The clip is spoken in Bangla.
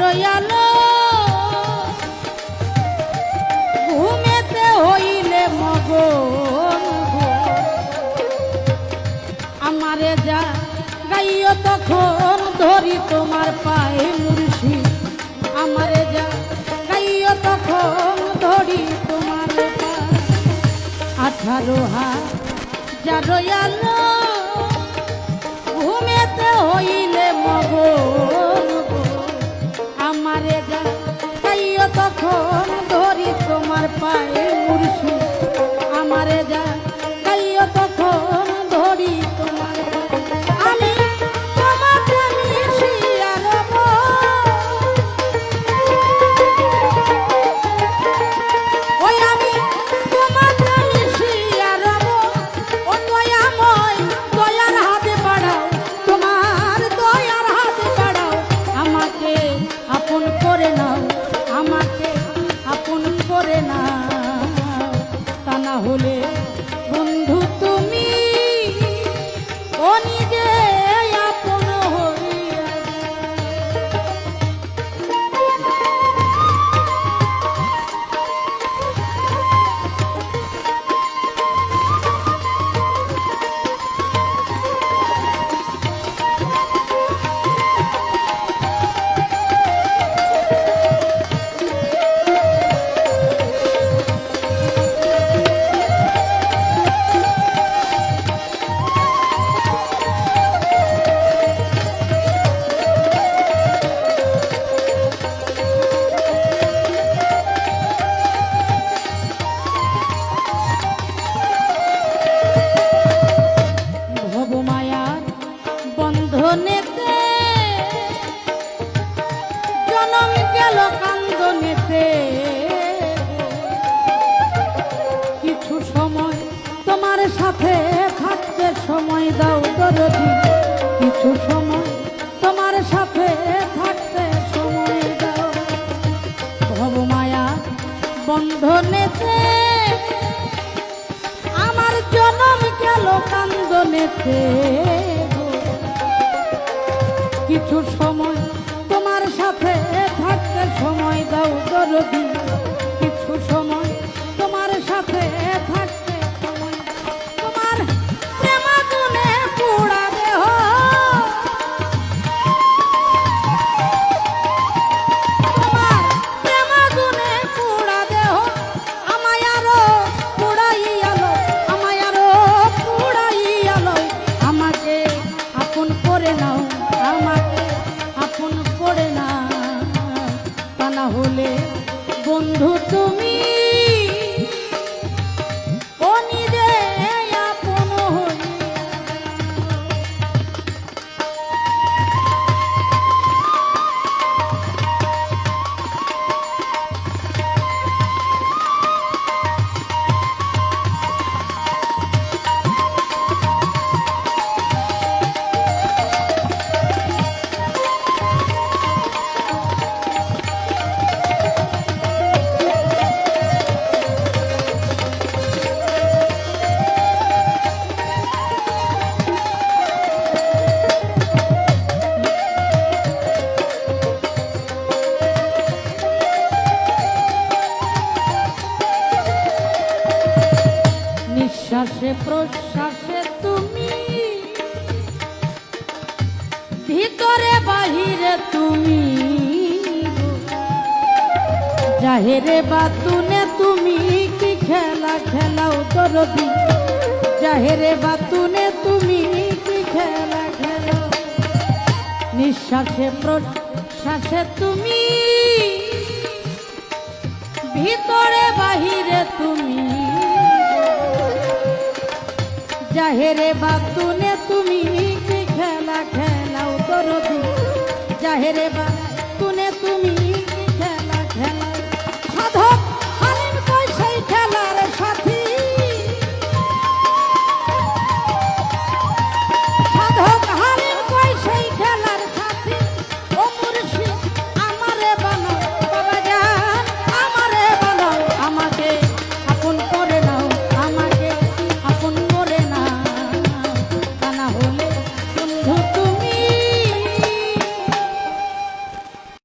রয়ালো ঘুমেতে হইলে মগন আমারে যা গাইও তখন ধরি তোমার পায়ে মুর্শিদ আমারে যা গাইও তখন ধরি তোমার পায়ে 18,000 রয়ালো ঘুমেতে হইলে মগন আমারে যা গাইও তখন ধরি তোমার পায়ে মুর্শিদ আমারে যা গাইও তখন ধরি তোমার আমি তোমাকে মিশিয়া রব ওই আমি তোমাকে মিশিয়া রব ও দয়াময় দয়ার হাতে বাড়াও তোমার দয়ার হাতে বাড়াও আমাকে আপন করে নাও আমাকে আপন করে নাও তা না হলে বন্ধু তুমি ও নিজে আপন হইয়া ভবমায়ার বন্ধনেতে জনম গেল কান্দনেতে কিছু সময় তোমার সাথে থাকতে সময় দাও দরদি কিছু সময় তোমার সাথে থাকতে সময় দাও ভবমায়ার বন্ধনেতে আমার জনম গেল কান্দনেতে কিছু সময় তোমার সাথে থাকতে সময় দাও দরদি কিছু সময় তোমার সাথে থাকতে সময় দাও। তোমার প্রেমাগুনে পুরা দেহ তোমার প্রেমাগুনে পুরা দেহ আমায় আরো পুড়াইয়ালো আমায় আরো পুড়াইয়ালো আমাকে আপন করে নাও আমাকে আপন করে নাও তা না হলে বন্ধু তুমি ও নিজে আপন হইয়া নিঃশ্বাসে প্রশ্বাসে তুমি ভিতরে বাহিরে তুমি জাহেরে বাতুনে তুমি কি খেলা খেলাও দরদি জাহেরে বাতুনে তুমি কি খেলা খেলাও নিঃশ্বাসে প্রশ্বাসে তুমি ভিতরে বাহিরে তুমি জাহেরে বাতুনে তুমি